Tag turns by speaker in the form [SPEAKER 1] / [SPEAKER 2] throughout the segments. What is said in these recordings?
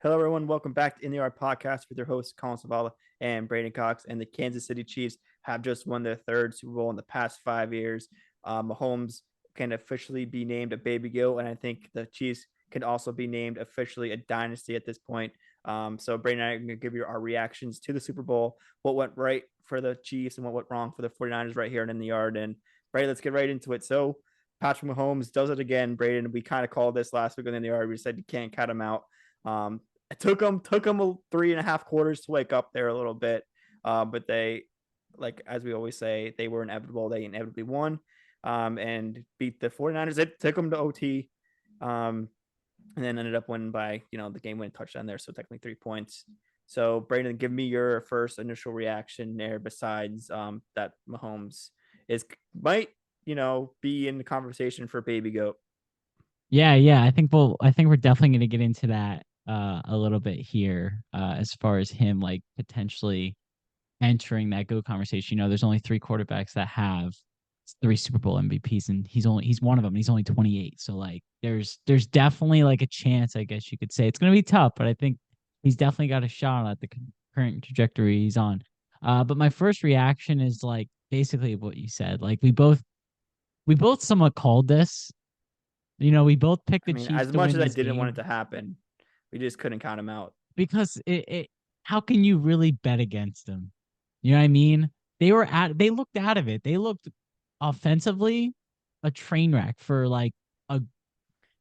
[SPEAKER 1] Hello, everyone. Welcome back to In the Yard podcast with your hosts, Collin and Braeden Cox. And the Kansas City Chiefs have just won their third Super Bowl in the past 5 years. Mahomes can officially be named a baby goat, and I think the Chiefs can also be named officially a dynasty at this point. So Braeden and I are going to give you our reactions to the Super Bowl, what went right for the Chiefs and what went wrong for the 49ers right here in the Yard. And Braeden, let's get right into it. So Patrick Mahomes does it again, Braeden. We kind of called this last week in the Yard. We said you can't cut him out. It took them 3.5 quarters to wake up there a little bit, but they, like as we always say, they were inevitable. They inevitably won and beat the 49ers. It took them to OT, and then ended up winning by the game-winning touchdown there. So technically 3 points. So Braeden, give me your first initial reaction there. Besides that, Mahomes might be in the conversation for baby goat.
[SPEAKER 2] Yeah. I think we're definitely going to get into that a little bit here as far as him like potentially entering that GOAT conversation. There's only three quarterbacks that have three Super Bowl MVPs, and he's one of them. And he's only 28, so like there's definitely like a chance, I guess you could say. It's going to be tough, but I think he's definitely got a shot at the current trajectory he's on. But my first reaction is like basically what you said. Like we both somewhat called this. We both picked
[SPEAKER 1] I
[SPEAKER 2] the
[SPEAKER 1] mean,
[SPEAKER 2] Chiefs
[SPEAKER 1] as
[SPEAKER 2] to
[SPEAKER 1] much
[SPEAKER 2] win
[SPEAKER 1] as I
[SPEAKER 2] this
[SPEAKER 1] didn't want
[SPEAKER 2] game
[SPEAKER 1] it to happen, we just couldn't count him out.
[SPEAKER 2] because it how can you really bet against them? You know what I mean? They looked out of it. They looked offensively a train wreck for like a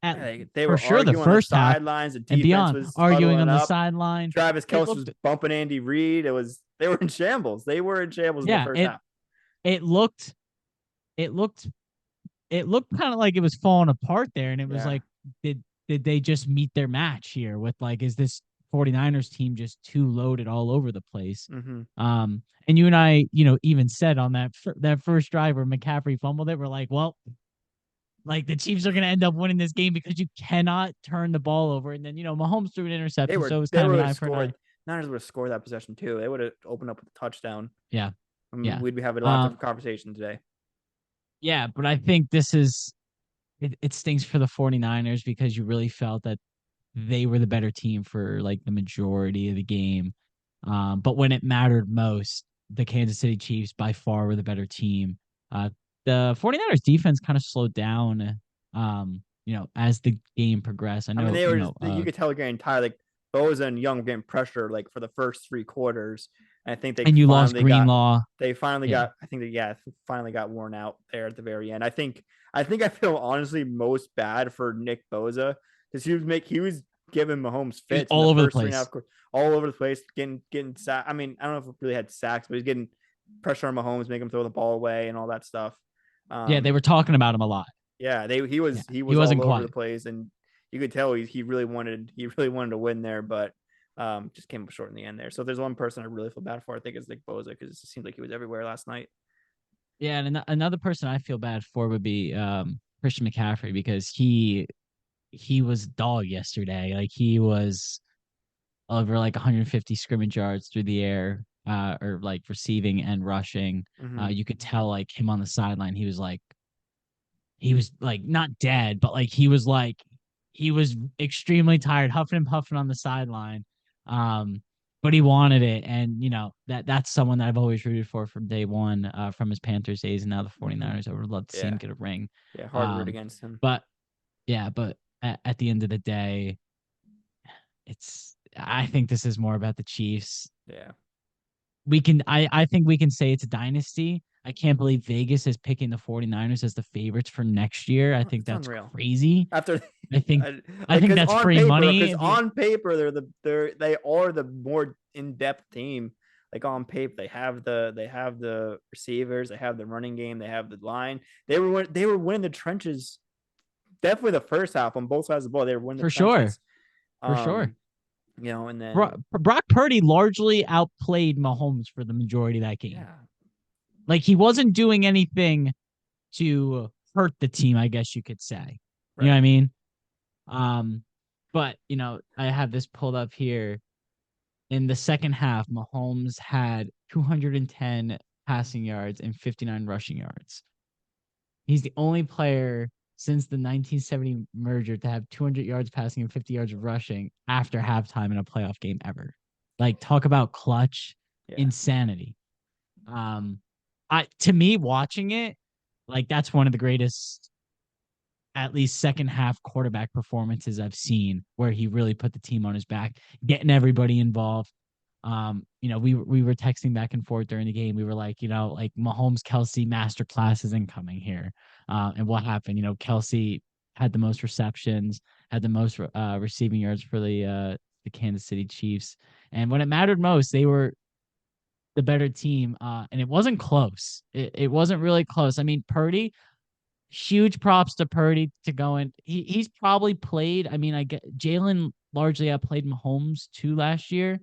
[SPEAKER 2] at
[SPEAKER 1] They
[SPEAKER 2] for
[SPEAKER 1] were
[SPEAKER 2] sure the
[SPEAKER 1] arguing on the
[SPEAKER 2] first half
[SPEAKER 1] sidelines. The
[SPEAKER 2] and
[SPEAKER 1] defense
[SPEAKER 2] beyond,
[SPEAKER 1] was
[SPEAKER 2] arguing
[SPEAKER 1] huddling
[SPEAKER 2] on the
[SPEAKER 1] up.
[SPEAKER 2] sideline.
[SPEAKER 1] Travis
[SPEAKER 2] It
[SPEAKER 1] Kelce was
[SPEAKER 2] looked
[SPEAKER 1] bumping Andy Reid. They were in shambles. They were in shambles in the
[SPEAKER 2] yeah,
[SPEAKER 1] first
[SPEAKER 2] it
[SPEAKER 1] half.
[SPEAKER 2] it looked it looked it looked kind of like it was falling apart there, and it was
[SPEAKER 1] Yeah,
[SPEAKER 2] like did they just meet their match here with like is this 49ers team just too loaded all over the place?
[SPEAKER 1] mm-hmm.
[SPEAKER 2] And you and I, even said on that first drive where McCaffrey fumbled it, we're like, well, like the Chiefs are going to end up winning this game because you cannot turn the ball over. And then Mahomes threw an
[SPEAKER 1] They
[SPEAKER 2] interception, so
[SPEAKER 1] were
[SPEAKER 2] it was
[SPEAKER 1] they
[SPEAKER 2] kind of an
[SPEAKER 1] would have
[SPEAKER 2] eye for an eye.
[SPEAKER 1] scored. Niners would have scored that possession too. They would have opened up with a touchdown.
[SPEAKER 2] Yeah, yeah,
[SPEAKER 1] We'd be having a lot
[SPEAKER 2] um,
[SPEAKER 1] different conversation today.
[SPEAKER 2] yeah. But I think this is it stinks for the 49ers because you really felt that they were the better team for like the majority of the game. But when it mattered most, the Kansas City Chiefs by far were the better team. The 49ers defense kind of slowed down, as the game progressed. I
[SPEAKER 1] I mean,
[SPEAKER 2] know,
[SPEAKER 1] they were just, you could tell getting tired. Like Boza and Young were getting pressure like for the first 3 quarters. And I think
[SPEAKER 2] and you lost Greenlaw. Yeah.
[SPEAKER 1] I think finally got worn out there at the very end. I feel honestly most bad for Nick Boza because he was giving Mahomes
[SPEAKER 2] He was
[SPEAKER 1] fits in
[SPEAKER 2] all
[SPEAKER 1] the
[SPEAKER 2] over the
[SPEAKER 1] first three and a
[SPEAKER 2] place.
[SPEAKER 1] half quarters, all over the place, getting sacked. I mean, I don't know if it really had sacks, but he's getting pressure on Mahomes, making him throw the ball away and all that stuff.
[SPEAKER 2] Yeah, they
[SPEAKER 1] Um,
[SPEAKER 2] were talking about him a lot.
[SPEAKER 1] yeah,
[SPEAKER 2] Yeah,
[SPEAKER 1] he
[SPEAKER 2] he
[SPEAKER 1] was all
[SPEAKER 2] wasn't
[SPEAKER 1] over the
[SPEAKER 2] quiet.
[SPEAKER 1] place, and you could tell he really wanted to win there, but just came up short in the end there. So if there's one person I really feel bad for, I think it's Nick Boza because it seemed like he was everywhere last night.
[SPEAKER 2] Yeah, and another person I feel bad for would be Christian McCaffrey because he was dog yesterday. Like he was over like 150 scrimmage yards through the air, or like receiving and rushing.
[SPEAKER 1] Mm-hmm.
[SPEAKER 2] You could tell like him on the sideline. He was like not dead, but like he was extremely tired, huffing and puffing on the sideline. Um, but he wanted it, and that's someone that I've always rooted for from day one, from his Panthers days, and now the
[SPEAKER 1] Mm-hmm.
[SPEAKER 2] 49ers. I would love to see him
[SPEAKER 1] Yeah,
[SPEAKER 2] get a ring.
[SPEAKER 1] yeah, hard to root
[SPEAKER 2] Um,
[SPEAKER 1] against him.
[SPEAKER 2] but yeah, but at the end of the day, I think this is more about the Chiefs.
[SPEAKER 1] Yeah,
[SPEAKER 2] I think we can say it's a dynasty. I can't believe Vegas is picking the 49ers as the favorites for next year. I think
[SPEAKER 1] it's
[SPEAKER 2] that's
[SPEAKER 1] unreal.
[SPEAKER 2] crazy.
[SPEAKER 1] After
[SPEAKER 2] I think I think
[SPEAKER 1] because
[SPEAKER 2] that's free money.
[SPEAKER 1] on paper they are the more in depth team. Like on paper, they have the receivers, they have the running game, they have the line. They were winning the trenches. Definitely the first half on both sides of the ball. They were winning the
[SPEAKER 2] For sure.
[SPEAKER 1] trenches.
[SPEAKER 2] For sure.
[SPEAKER 1] Um, and then
[SPEAKER 2] Brock Purdy largely outplayed Mahomes for the majority of that game.
[SPEAKER 1] yeah,
[SPEAKER 2] Like he wasn't doing anything to hurt the team, I guess you could say. You know what
[SPEAKER 1] right.
[SPEAKER 2] I mean? Um, but I have this pulled up here. In the second half, Mahomes had 210 passing yards and 59 rushing yards. He's the only player since the 1970 merger to have 200 yards passing and 50 yards rushing after halftime in a playoff game ever. Like, talk about clutch
[SPEAKER 1] Yeah.
[SPEAKER 2] insanity. To me, watching it, like, that's one of the greatest, at least second half quarterback performances I've seen, where he really put the team on his back, getting everybody involved. We were texting back and forth during the game. We were like, like Mahomes Kelsey master class is incoming here. And what happened? Kelsey had the most receptions, had the most receiving yards for the Kansas City Chiefs. And when it mattered most, they were the better team. And it wasn't close. It wasn't really close. I mean, Purdy, huge props to Purdy to go in. He's probably played. I mean, I get Jalen largely outplayed Mahomes too last year,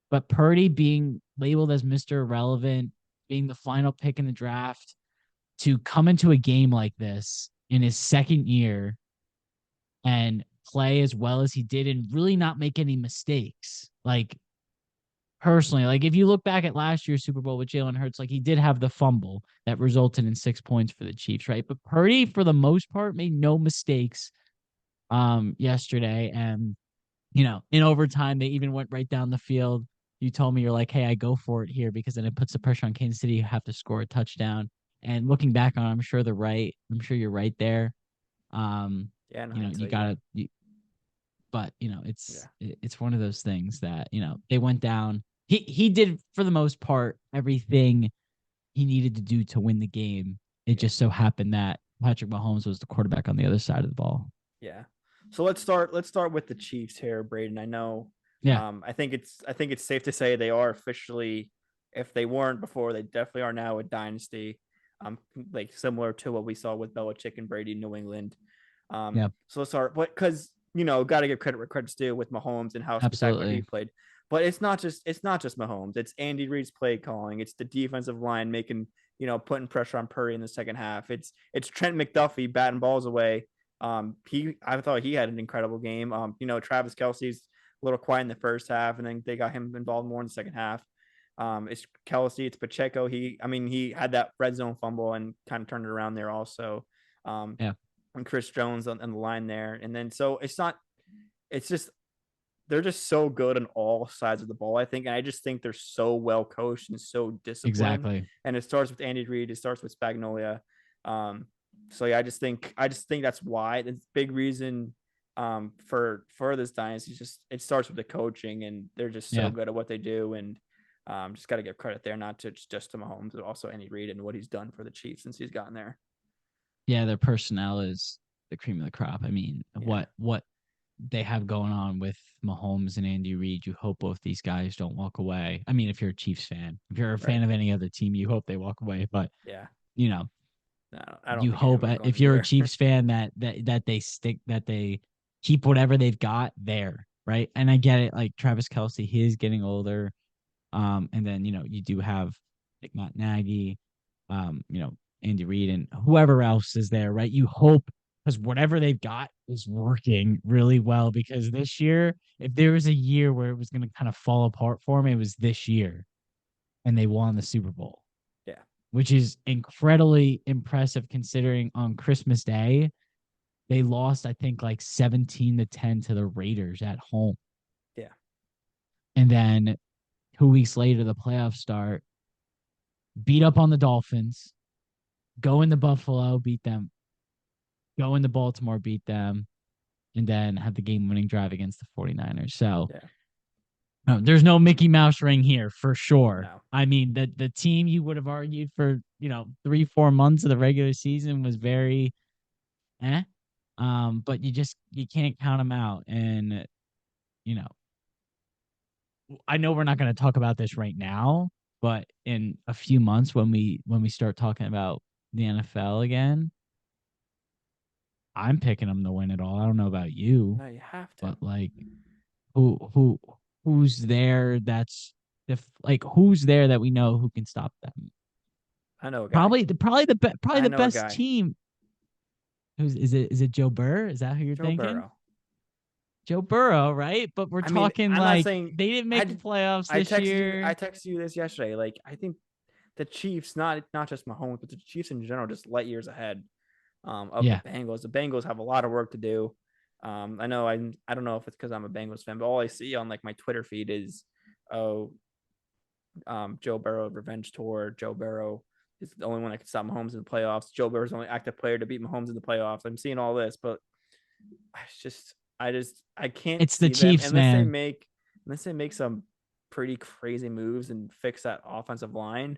[SPEAKER 2] but Purdy being labeled as Mr. Irrelevant, being the final pick in the draft, to come into a game like this in his second year and play as well as he did and really not make any mistakes. Like, personally, like, if you look back at last year's Super Bowl with Jalen Hurts, like, he did have the fumble that resulted in 6 points for the Chiefs, right? But Purdy, for the most part, made no mistakes yesterday. And, in overtime, they even went right down the field. You told me, you're like, hey, I go for it here because then it puts the pressure on Kansas City. You have to score a touchdown. And looking back on it, I'm sure they're right. I'm sure you're right there.
[SPEAKER 1] Yeah, in
[SPEAKER 2] You
[SPEAKER 1] hindsight,
[SPEAKER 2] gotta, but it's one of those things that they went down. He did, for the most part, everything he needed to do to win the game. It just so happened that Patrick Mahomes was the quarterback on the other side of the ball.
[SPEAKER 1] yeah. So let's start with the Chiefs here, Braden. I know
[SPEAKER 2] Yeah,
[SPEAKER 1] I think it's safe to say they are officially, if they weren't before, they definitely are now a dynasty. Like similar to what we saw with Belichick and Brady in New England.
[SPEAKER 2] yeah,
[SPEAKER 1] So let's start, but because got to give credit where credit's due with Mahomes and how spectacular he
[SPEAKER 2] absolutely.
[SPEAKER 1] played. But it's not just Mahomes. It's Andy Reid's play calling. It's the defensive line making putting pressure on Purdy in the second half. It's Trent McDuffie batting balls away. I thought he had an incredible game. Travis Kelsey's a little quiet in the first half, and then they got him involved more in the second half. It's Kelsey, it's Pacheco. He had that red zone fumble and kind of turned it around there also. Um,
[SPEAKER 2] Yeah,
[SPEAKER 1] and Chris Jones on the line there, and then so it's just they're just so good on all sides of the ball, I think. And I just think they're so well coached and so disciplined.
[SPEAKER 2] exactly.
[SPEAKER 1] And it starts with Andy Reid, it starts with Spagnolia. So yeah, I just think that's why it's a big reason for this dynasty. Just it starts with the coaching, and they're just so
[SPEAKER 2] Yeah,
[SPEAKER 1] good at what they do. And just got to give credit there, not to just to Mahomes, but also Andy Reid and what he's done for the Chiefs since he's gotten there.
[SPEAKER 2] yeah. Their personnel is the cream of the crop. I mean,
[SPEAKER 1] Yeah,
[SPEAKER 2] what they have going on with Mahomes and Andy Reid, you hope both these guys don't walk away. I mean, if you're a Chiefs fan, if you're a
[SPEAKER 1] right.
[SPEAKER 2] fan of any other team, you hope they walk away. But
[SPEAKER 1] Yeah,
[SPEAKER 2] you know,
[SPEAKER 1] no, I don't
[SPEAKER 2] you
[SPEAKER 1] think any of
[SPEAKER 2] hope,
[SPEAKER 1] them are going
[SPEAKER 2] if you're a
[SPEAKER 1] anywhere.
[SPEAKER 2] Chiefs fan, that they stick, that they keep whatever they've got there, right? And I get it, like Travis Kelsey, he is getting older. And then you do have like Matt Nagy, um, you know, Andy Reid and whoever else is there, right? You hope, because whatever they've got is working really well. Because this year, if there was a year where it was going to kind of fall apart for them, it was this year, and they won the Super Bowl,
[SPEAKER 1] Yeah,
[SPEAKER 2] which is incredibly impressive considering on Christmas Day they lost, I think, like 17-10 to the Raiders at home.
[SPEAKER 1] yeah,
[SPEAKER 2] And then 2 weeks later, the playoffs start, beat up on the Dolphins, go into Buffalo, beat them, go into Baltimore, beat them, and then have the game winning drive against the 49ers. So
[SPEAKER 1] yeah.
[SPEAKER 2] no, there's no Mickey Mouse ring here for sure.
[SPEAKER 1] No,
[SPEAKER 2] I mean, the team you would have argued for, 3-4 months of the regular season was very eh. But you can't count them out. And, you know, I know we're not going to talk about this right now, but in a few months when we start talking about the NFL again, I'm picking them to win it all. I don't know about you,
[SPEAKER 1] no, you have to.
[SPEAKER 2] but like, who's there that's who's there that we know who can stop them?
[SPEAKER 1] I know a guy.
[SPEAKER 2] Probably
[SPEAKER 1] I
[SPEAKER 2] the
[SPEAKER 1] know a
[SPEAKER 2] best
[SPEAKER 1] guy.
[SPEAKER 2] team. Who's is it Joe Burr? Is that who you're
[SPEAKER 1] Joe
[SPEAKER 2] thinking?
[SPEAKER 1] Burrow.
[SPEAKER 2] Joe Burrow, right? But we're
[SPEAKER 1] I mean,
[SPEAKER 2] talking
[SPEAKER 1] I'm not
[SPEAKER 2] like
[SPEAKER 1] saying
[SPEAKER 2] they didn't make the
[SPEAKER 1] I.
[SPEAKER 2] playoffs
[SPEAKER 1] I
[SPEAKER 2] this
[SPEAKER 1] texted you. I
[SPEAKER 2] year.
[SPEAKER 1] texted you this yesterday. Like I think the Chiefs, not just Mahomes, but the Chiefs in general, just light years ahead. of the
[SPEAKER 2] Yeah.
[SPEAKER 1] Bengals. The Bengals have a lot of work to do. I know I don't know if it's because I'm a Bengals fan, but all I see on like my Twitter feed is, oh, Joe Burrow revenge tour. Joe Burrow is the only one that can stop Mahomes in the playoffs. Joe Burrow's the only active player to beat Mahomes in the playoffs. I'm seeing all this, but I can't
[SPEAKER 2] It's the
[SPEAKER 1] see them
[SPEAKER 2] Chiefs, man.
[SPEAKER 1] unless they make some pretty crazy moves and fix that offensive line.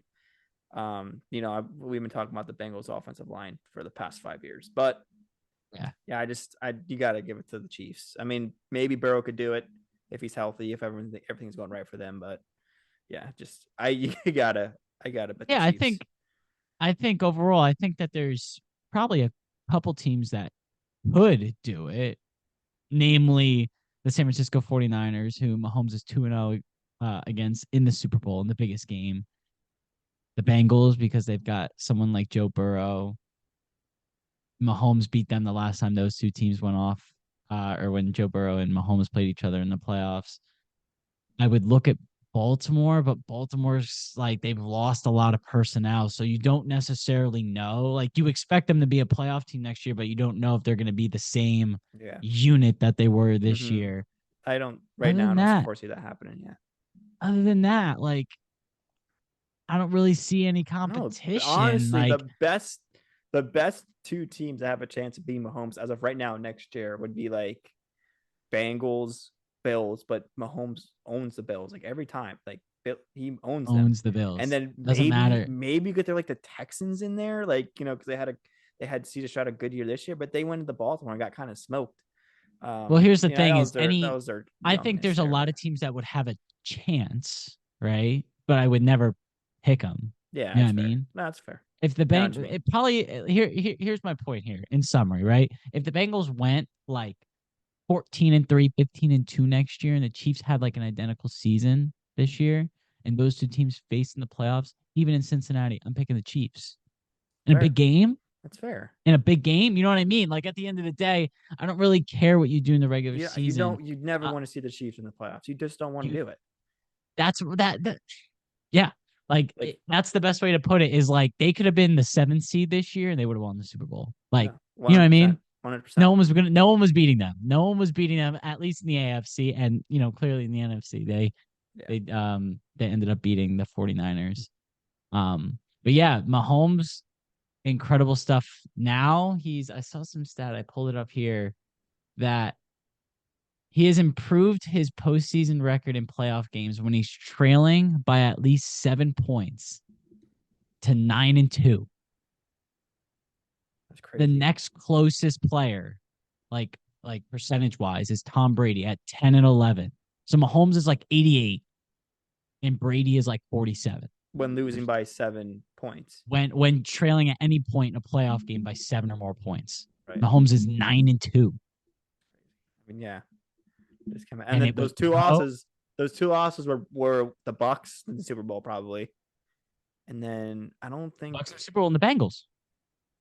[SPEAKER 1] We've been talking about the Bengals offensive line for the past 5 years, but
[SPEAKER 2] Yeah.
[SPEAKER 1] yeah, you got to give it to the Chiefs. I mean, maybe Burrow could do it if he's healthy, if everything's going right for them, but yeah, I gotta bet the
[SPEAKER 2] Yeah,
[SPEAKER 1] Chiefs.
[SPEAKER 2] I think overall, I think that there's probably a couple teams that could do it, namely the San Francisco 49ers, who Mahomes is 2-0 against in the Super Bowl in the biggest game. The Bengals, because they've got someone like Joe Burrow. Mahomes beat them the last time those two teams went off, or when Joe Burrow and Mahomes played each other in the playoffs. I would look at Baltimore, but Baltimore's like they've lost a lot of personnel. So you don't necessarily know. Like you expect them to be a playoff team next year, but you don't know if they're going to be the same
[SPEAKER 1] Yeah.
[SPEAKER 2] unit that they were this
[SPEAKER 1] Mm-hmm.
[SPEAKER 2] year.
[SPEAKER 1] I don't right
[SPEAKER 2] Other
[SPEAKER 1] now. I
[SPEAKER 2] than
[SPEAKER 1] don't
[SPEAKER 2] that,
[SPEAKER 1] foresee that happening yet.
[SPEAKER 2] like I don't really see any
[SPEAKER 1] No,
[SPEAKER 2] competition.
[SPEAKER 1] honestly,
[SPEAKER 2] Like
[SPEAKER 1] the best two teams that have a chance of beating Mahomes as of right now next year would be like Bengals, Bills, but Mahomes owns the Bills like every time. Like he owns them.
[SPEAKER 2] owns the
[SPEAKER 1] And
[SPEAKER 2] Bills.
[SPEAKER 1] then
[SPEAKER 2] Doesn't matter.
[SPEAKER 1] maybe you get there like the Texans in there, like because they had CJ Stroud a good year this year, but they went into Baltimore and got kind of smoked.
[SPEAKER 2] Well, here's the thing:
[SPEAKER 1] That was their
[SPEAKER 2] I think
[SPEAKER 1] youngness
[SPEAKER 2] there's a
[SPEAKER 1] there,
[SPEAKER 2] lot
[SPEAKER 1] but
[SPEAKER 2] of teams that would have a chance, right? But I would never pick them.
[SPEAKER 1] yeah,
[SPEAKER 2] You know what
[SPEAKER 1] it's
[SPEAKER 2] I
[SPEAKER 1] fair.
[SPEAKER 2] mean?
[SPEAKER 1] No, that's fair.
[SPEAKER 2] If the
[SPEAKER 1] I know what you mean.
[SPEAKER 2] it probably here's my point here in summary, right? If the Bengals went like 14-3, 15-2 next year, and the Chiefs had like an identical season this year, and those two teams faced in the playoffs, even in Cincinnati, I'm picking the Chiefs. In a big
[SPEAKER 1] Fair.
[SPEAKER 2] game,
[SPEAKER 1] That's fair.
[SPEAKER 2] in a big game, you know what I mean? Like at the end of the day, I don't really care what you do in the regular
[SPEAKER 1] Yeah,
[SPEAKER 2] season.
[SPEAKER 1] you'd never
[SPEAKER 2] Uh,
[SPEAKER 1] want to see the Chiefs in the playoffs. You just don't want to
[SPEAKER 2] you
[SPEAKER 1] do it.
[SPEAKER 2] that's that yeah. Like
[SPEAKER 1] Like,
[SPEAKER 2] that's the best way to put it is like they could have been the 7th seed this year and they would have won the Super Bowl. Like,
[SPEAKER 1] yeah,
[SPEAKER 2] you know what I mean?
[SPEAKER 1] 100%. 100%.
[SPEAKER 2] No one was beating them. No one was beating them, at least in the AFC. And clearly in the NFC,
[SPEAKER 1] Yeah.
[SPEAKER 2] they ended up beating the 49ers. But yeah, Mahomes, incredible stuff. Now I saw some stat, I pulled it up here, that he has improved his postseason record in playoff games when he's trailing by at least 7 points to 9-2.
[SPEAKER 1] That's
[SPEAKER 2] The
[SPEAKER 1] crazy.
[SPEAKER 2] next closest player, like percentage wise, is Tom Brady at 10-11. So Mahomes is like 88 and Brady is like 47.
[SPEAKER 1] When losing by 7 points.
[SPEAKER 2] When trailing at any point in a playoff game by 7 or more points.
[SPEAKER 1] Right.
[SPEAKER 2] Mahomes is 9-2.
[SPEAKER 1] I mean, yeah. Just come and
[SPEAKER 2] And
[SPEAKER 1] then
[SPEAKER 2] it was Bo.
[SPEAKER 1] those two losses were the Bucks in the Super Bowl probably. And then I don't think
[SPEAKER 2] Bucks are Super Bowl and the Bengals.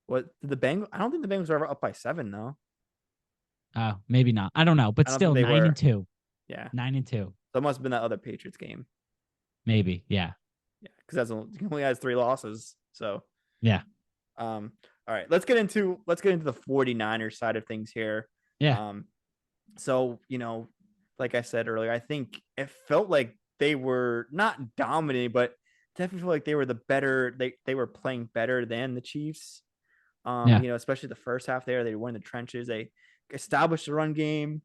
[SPEAKER 1] what the Bengals. I don't think the Bengals were ever up by 7 though.
[SPEAKER 2] Maybe not. I don't know, but
[SPEAKER 1] I don't think
[SPEAKER 2] still
[SPEAKER 1] they
[SPEAKER 2] nine
[SPEAKER 1] were.
[SPEAKER 2] and two,
[SPEAKER 1] Yeah,
[SPEAKER 2] 9-2.
[SPEAKER 1] so it must have been that other Patriots game.
[SPEAKER 2] Maybe, yeah,
[SPEAKER 1] Yeah, because he only has 3 losses. So
[SPEAKER 2] yeah,
[SPEAKER 1] all right, let's get into the 49ers side of things here.
[SPEAKER 2] yeah,
[SPEAKER 1] Um, so like I said earlier, I think it felt like they were not dominating, but definitely feel like they were the better. They were playing better than the Chiefs.
[SPEAKER 2] yeah,
[SPEAKER 1] Especially the first half there, they were in the trenches. They established the run game.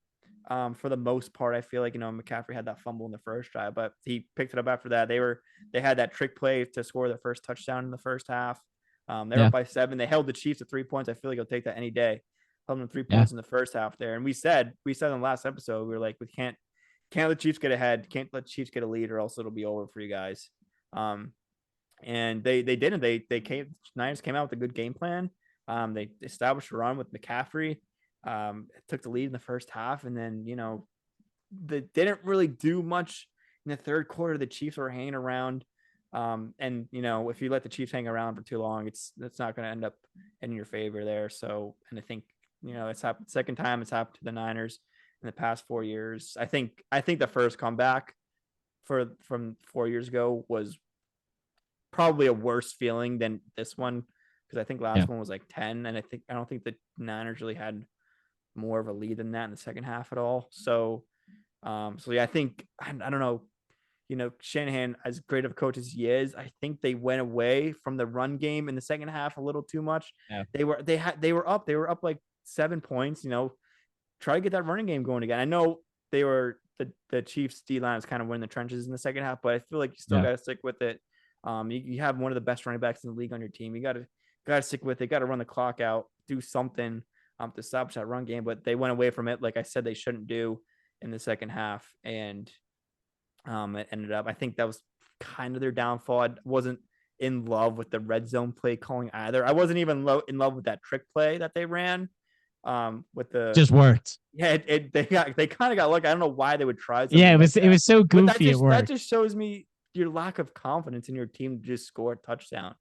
[SPEAKER 1] For the most part, I feel like McCaffrey had that fumble in the first drive, but he picked it up after that. They had that trick play to score their first touchdown in the first half. They're
[SPEAKER 2] yeah,
[SPEAKER 1] up by 7. They held the Chiefs to 3 points. I feel like they'll take that any day. Held them 3
[SPEAKER 2] yeah,
[SPEAKER 1] points in the first half there, and we said in the last episode we were like, we can't let the Chiefs get ahead, can't let the Chiefs get a lead, or else it'll be over for you guys. And they didn't. Niners came out with a good game plan. They established a run with McCaffrey. Took the lead in the first half, and then they didn't really do much in the third quarter. The Chiefs were hanging around, and if you let the Chiefs hang around for too long, it's not going to end up in your favor there. So, and I think it's happened second time it's happened to the Niners in the past 4 years. I think the first comeback from 4 years ago was probably a worse feeling than this one. because I think last one was like 10, and I don't think the Niners really had more of a lead than that in the second half at all. So, yeah, I think I don't know. Shanahan, as great of a coach as he is, I think they went away from the run game in the second half a little too much.
[SPEAKER 2] Yeah.
[SPEAKER 1] They were up like 7 points. Try to get that running game going again. I know they were the Chiefs D line was kind of winning the trenches in the second half, but I feel like you still got to stick with it. You have one of the best running backs in the league on your team. You got to stick with it. Got to run the clock out, do something to stop that run game. But they went away from it, like I said, they shouldn't do in the second half, and it ended up. I think that was kind of their downfall. I wasn't in love with the red zone play calling either. I wasn't even in love with that trick play that they ran. With the
[SPEAKER 2] just worked.
[SPEAKER 1] Yeah, they kind of got lucky. I don't know why they would try something.
[SPEAKER 2] Yeah, it
[SPEAKER 1] was
[SPEAKER 2] so goofy.
[SPEAKER 1] That just shows me your lack of confidence in your team to just score a touchdown.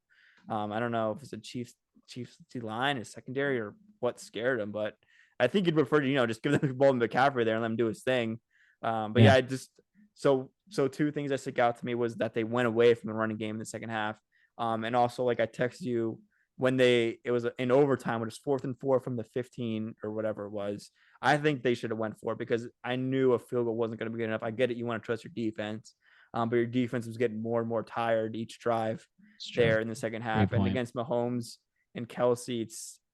[SPEAKER 1] I don't know if it's a Chiefs line, his secondary, or what scared him, but I think you'd prefer to just give them the ball to McCaffrey there and let him do his thing. But yeah, I just so two things that stick out to me was that they went away from the running game in the second half, and also like I texted you when it was in overtime, when it was 4th and 4 from the 15 or whatever it was. I think they should have went for it because I knew a field goal wasn't going to be good enough. I get it. You want to trust your defense, but your defense was getting more and more tired each drive there in the second half. And against Mahomes and Kelsey,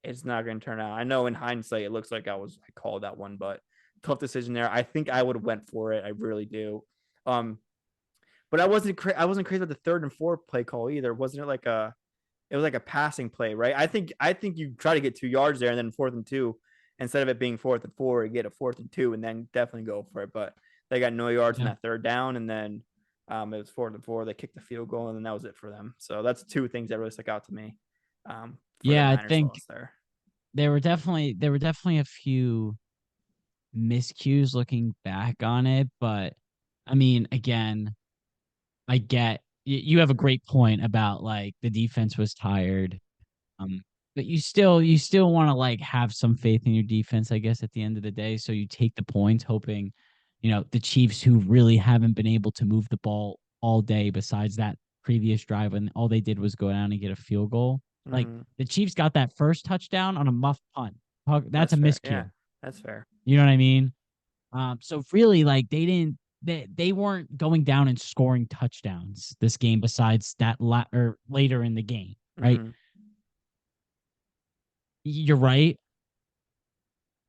[SPEAKER 1] it's not going to turn out. I know in hindsight, it looks like I called that one, but tough decision there. I think I would have went for it. I really do. But I wasn't crazy about the 3rd and 4 play call either. Wasn't it it was like a passing play, right? I think you try to get 2 yards there, and then 4th and 2, instead of it being 4th and 4, you get a 4th and 2, and then definitely go for it. But they got no yards in that 3rd down, and then it was 4th and 4. They kicked the field goal, and then that was it for them. So that's 2 things that really stuck out to me.
[SPEAKER 2] I think there were definitely a few miscues looking back on it, but I mean, again, I get you have a great point about like the defense was tired, but you still want to like have some faith in your defense, I guess, at the end of the day. So you take the points, hoping, the Chiefs, who really haven't been able to move the ball all day, besides that previous drive when all they did was go down and get a field goal. Like the Chiefs got that first touchdown on a muff punt. That's a miscue.
[SPEAKER 1] Yeah, that's fair.
[SPEAKER 2] You know what I mean? So really, like they weren't going down and scoring touchdowns this game besides that or later in the game, right? You're right.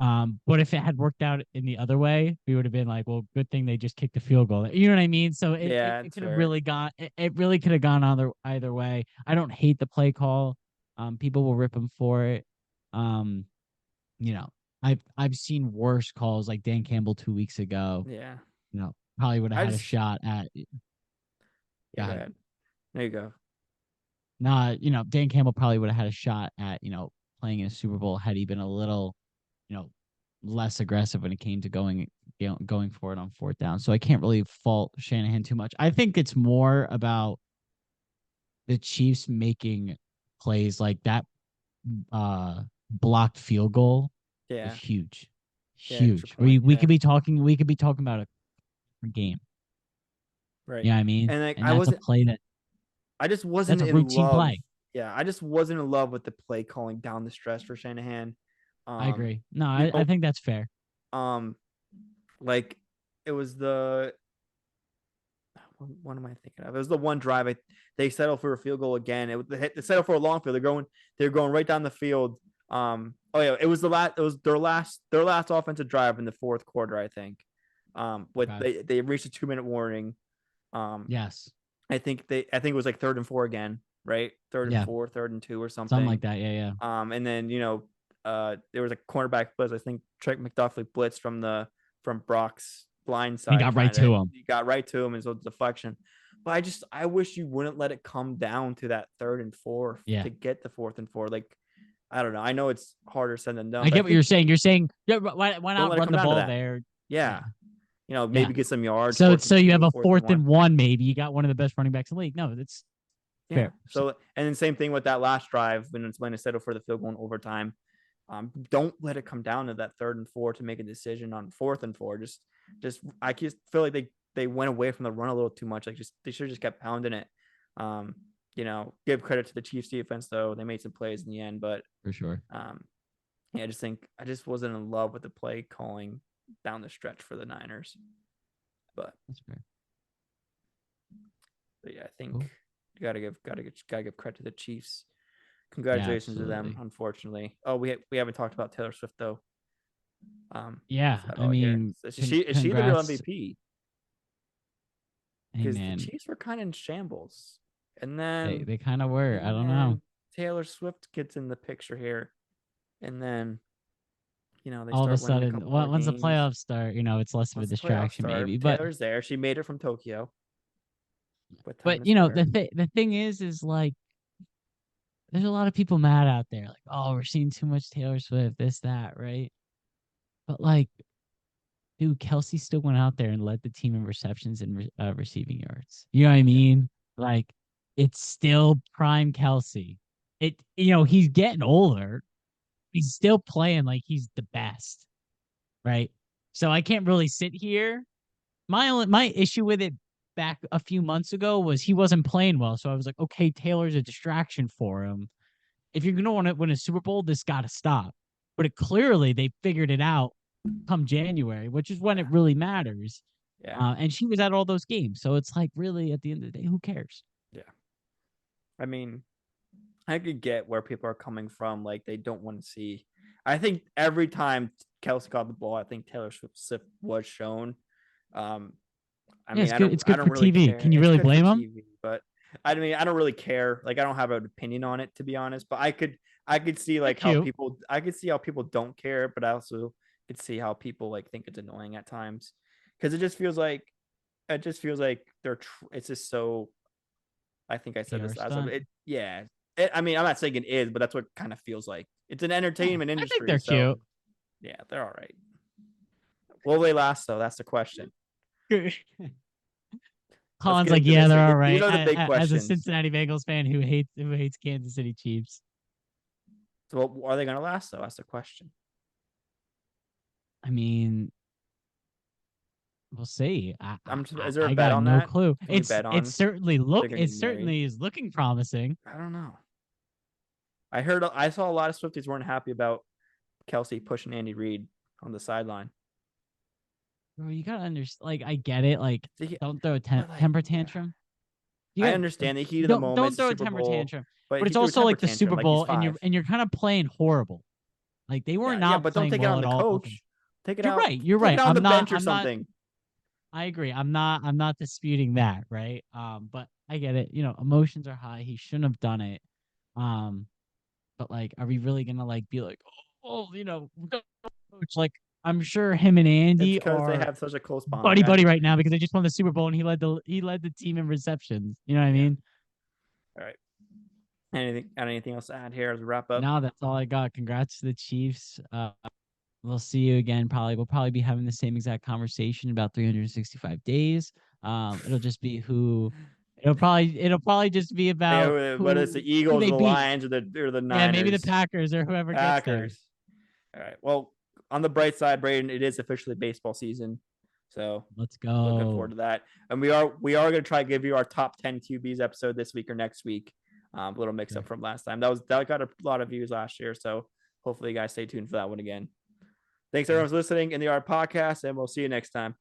[SPEAKER 2] But if it had worked out in the other way, we would have been like, well, good thing they just kicked the field goal. You know what I mean? So it could have really gone. It really could have gone either way. I don't hate the play call. People will rip him for it. I've seen worse calls, like Dan Campbell 2 weeks ago.
[SPEAKER 1] Yeah.
[SPEAKER 2] Probably would have had a shot at.
[SPEAKER 1] Yeah, go ahead. There you go.
[SPEAKER 2] Nah, Dan Campbell probably would have had a shot at, playing in a Super Bowl had he been a little, less aggressive when it came to going for it on 4th down. So I can't really fault Shanahan too much. I think it's more about the Chiefs making plays like that. Blocked field goal.
[SPEAKER 1] Yeah.
[SPEAKER 2] Was huge.
[SPEAKER 1] Yeah,
[SPEAKER 2] huge. We could be talking about a game.
[SPEAKER 1] Right.
[SPEAKER 2] Yeah, I mean,
[SPEAKER 1] and like
[SPEAKER 2] that's a play that
[SPEAKER 1] I just wasn't
[SPEAKER 2] that's a routine play.
[SPEAKER 1] Yeah, I just wasn't in love with the play calling down the stretch for Shanahan.
[SPEAKER 2] I agree. No, I think that's fair.
[SPEAKER 1] Like it was what am I thinking of? It was the one drive they settled for a field goal again. They settled for a long field. They're going right down the field. It was their last offensive drive in the 4th quarter, I think. They reached a 2-minute warning.
[SPEAKER 2] Yes.
[SPEAKER 1] I think it was like 3rd and 4 again, right? 3rd and 4, 3rd and 2 or something.
[SPEAKER 2] Something like that, yeah.
[SPEAKER 1] And then there was a cornerback blitz. I think Trent McDuffie blitzed from Brock's blind side.
[SPEAKER 2] He got right to him.
[SPEAKER 1] He got right to him, and so it's deflection. But I wish you wouldn't let it come down to that 3rd and 4 to get the 4th and 4. Like, I don't know. I know it's harder said than done.
[SPEAKER 2] I get what you're saying. You're saying, why not run the ball there?
[SPEAKER 1] Yeah. Maybe get some yards.
[SPEAKER 2] So you have a 4th and 1, maybe. You got one of the best running backs in the league. No, that's fair.
[SPEAKER 1] So, and then same thing with that last drive when it settled for the field goal in overtime. Don't let it come down to that 3rd and 4 to make a decision on 4th and 4. I just feel like they went away from the run a little too much. Like they should have just kept pounding it. give credit to the Chiefs defense though. They made some plays in the end, but
[SPEAKER 2] For sure.
[SPEAKER 1] yeah, I just wasn't in love with the play calling down the stretch for the Niners. But
[SPEAKER 2] That's fair.
[SPEAKER 1] yeah, I think
[SPEAKER 2] Cool.
[SPEAKER 1] you gotta give credit to the Chiefs.
[SPEAKER 2] Yeah,
[SPEAKER 1] Congratulations to them.
[SPEAKER 2] absolutely.
[SPEAKER 1] Unfortunately, we haven't talked about Taylor Swift though.
[SPEAKER 2] Yeah,
[SPEAKER 1] At
[SPEAKER 2] I
[SPEAKER 1] all here.
[SPEAKER 2] mean,
[SPEAKER 1] So is she the real
[SPEAKER 2] congrats.
[SPEAKER 1] MVP?
[SPEAKER 2] Hey
[SPEAKER 1] Because the
[SPEAKER 2] man,
[SPEAKER 1] Chiefs were kind of in shambles, and
[SPEAKER 2] they kind of were. I don't know.
[SPEAKER 1] then Taylor Swift gets in the picture here, and then they
[SPEAKER 2] All of a
[SPEAKER 1] start winning a
[SPEAKER 2] sudden,
[SPEAKER 1] couple more
[SPEAKER 2] once the
[SPEAKER 1] games.
[SPEAKER 2] playoffs start, it's less of a
[SPEAKER 1] Once the playoffs
[SPEAKER 2] distraction maybe.
[SPEAKER 1] start,
[SPEAKER 2] But
[SPEAKER 1] Taylor's there. She made it from Tokyo with
[SPEAKER 2] but
[SPEAKER 1] Times Square.
[SPEAKER 2] the thing is like there's a lot of people mad out there, like, oh, we're seeing too much Taylor Swift, this, that, right? But like, dude, Kelsey still went out there and led the team in receptions and receiving yards. You know what I mean? Like, it's still prime Kelsey. He's getting older. He's still playing like he's the best, right? So I can't really sit here. My issue with it back a few months ago was he wasn't playing well. So I was like, okay, Taylor's a distraction for him. If you're gonna want to win a Super Bowl, this got to stop. But clearly they figured it out come January, which is when it really matters.
[SPEAKER 1] Yeah.
[SPEAKER 2] And she was at all those games, so it's like really at the end of the day, who cares?
[SPEAKER 1] Yeah. I mean, I could get where people are coming from. Like they don't want to see. I think every time Kelsey got the ball, I think Taylor Swift was shown. I
[SPEAKER 2] Yeah,
[SPEAKER 1] mean,
[SPEAKER 2] it's good. It's
[SPEAKER 1] I
[SPEAKER 2] good
[SPEAKER 1] don't
[SPEAKER 2] for
[SPEAKER 1] really
[SPEAKER 2] TV.
[SPEAKER 1] care.
[SPEAKER 2] Can you
[SPEAKER 1] It's
[SPEAKER 2] really
[SPEAKER 1] good for
[SPEAKER 2] blame him?
[SPEAKER 1] TV, but I mean, I don't really care. Like, I don't have an opinion on it to be honest. But I could see
[SPEAKER 2] They're
[SPEAKER 1] like
[SPEAKER 2] cute.
[SPEAKER 1] I could see how people don't care, but I also could see how people like think it's annoying at times because it just feels like it's just so. I think I said
[SPEAKER 2] PR
[SPEAKER 1] this last time.
[SPEAKER 2] stunt.
[SPEAKER 1] Yeah. I mean, I'm not saying it is, but that's what it kind of feels like. It's an
[SPEAKER 2] Yeah,
[SPEAKER 1] entertainment
[SPEAKER 2] I think
[SPEAKER 1] industry,
[SPEAKER 2] they're
[SPEAKER 1] so
[SPEAKER 2] cute.
[SPEAKER 1] yeah, they're all right. Will they last though? That's the question. Let's
[SPEAKER 2] Colin's
[SPEAKER 1] get
[SPEAKER 2] like,
[SPEAKER 1] into
[SPEAKER 2] yeah,
[SPEAKER 1] this.
[SPEAKER 2] they're all
[SPEAKER 1] These
[SPEAKER 2] right.
[SPEAKER 1] are the big
[SPEAKER 2] As a
[SPEAKER 1] questions.
[SPEAKER 2] Cincinnati Bengals fan who hates Kansas City Chiefs.
[SPEAKER 1] So, what are they going to last though? That's the question.
[SPEAKER 2] I mean, we'll see.
[SPEAKER 1] Is there a
[SPEAKER 2] I
[SPEAKER 1] bet
[SPEAKER 2] got
[SPEAKER 1] on
[SPEAKER 2] no
[SPEAKER 1] that?
[SPEAKER 2] clue.
[SPEAKER 1] Can we bet
[SPEAKER 2] It's
[SPEAKER 1] on
[SPEAKER 2] certainly
[SPEAKER 1] they're going to get married?
[SPEAKER 2] is looking promising.
[SPEAKER 1] I don't know. I saw a lot of Swifties weren't happy about Kelsey pushing Andy Reid on the sideline.
[SPEAKER 2] Bro, you gotta understand. Like, I get it. Like, don't throw a
[SPEAKER 1] Like,
[SPEAKER 2] temper tantrum. You
[SPEAKER 1] I
[SPEAKER 2] got
[SPEAKER 1] understand the heat of the moment.
[SPEAKER 2] don't
[SPEAKER 1] It's the
[SPEAKER 2] throw a
[SPEAKER 1] Super
[SPEAKER 2] temper
[SPEAKER 1] Bowl,
[SPEAKER 2] tantrum.
[SPEAKER 1] but
[SPEAKER 2] But
[SPEAKER 1] he
[SPEAKER 2] it's
[SPEAKER 1] threw a
[SPEAKER 2] also
[SPEAKER 1] temper
[SPEAKER 2] like the
[SPEAKER 1] tantrum
[SPEAKER 2] Super
[SPEAKER 1] like he's
[SPEAKER 2] Bowl, and
[SPEAKER 1] 5.
[SPEAKER 2] you're kind of playing horrible. Like they were
[SPEAKER 1] Yeah,
[SPEAKER 2] not
[SPEAKER 1] but don't
[SPEAKER 2] playing
[SPEAKER 1] take it
[SPEAKER 2] well
[SPEAKER 1] on
[SPEAKER 2] at
[SPEAKER 1] the
[SPEAKER 2] all.
[SPEAKER 1] coach. Take it
[SPEAKER 2] You're
[SPEAKER 1] out.
[SPEAKER 2] right. You're
[SPEAKER 1] Take it
[SPEAKER 2] right.
[SPEAKER 1] on the bench or something.
[SPEAKER 2] I agree. I'm not disputing that, right? But I get it. Emotions are high. He shouldn't have done it. Um, but like, are we really gonna like be like, oh, coach? Like, I'm sure him and
[SPEAKER 1] It's
[SPEAKER 2] Andy
[SPEAKER 1] because they
[SPEAKER 2] are
[SPEAKER 1] have such a close bond.
[SPEAKER 2] buddy right now because they just won the Super Bowl and he led the team in receptions. You know what I mean?
[SPEAKER 1] All right. Anything else to add here as a wrap up?
[SPEAKER 2] No, that's all I got. Congrats to the Chiefs. We'll see you again. We'll probably be having the same exact conversation about 365 days. It'll just be who. It'll probably just be about
[SPEAKER 1] Whether it's the
[SPEAKER 2] who
[SPEAKER 1] Eagles,
[SPEAKER 2] they
[SPEAKER 1] the
[SPEAKER 2] beat.
[SPEAKER 1] Lions, or the
[SPEAKER 2] Yeah, maybe the
[SPEAKER 1] Niners.
[SPEAKER 2] Packers or whoever gets there.
[SPEAKER 1] Packers. All right. Well, on the bright side, Braeden, it is officially baseball season, so
[SPEAKER 2] Let's
[SPEAKER 1] looking forward
[SPEAKER 2] go.
[SPEAKER 1] to that. And we are going to try to give you our top 10 QBs episode this week or next week. A little mix up from last time. That got a lot of views last year, so hopefully you guys stay tuned for that one again. Thanks everyone for listening in the Art Podcast, and we'll see you next time.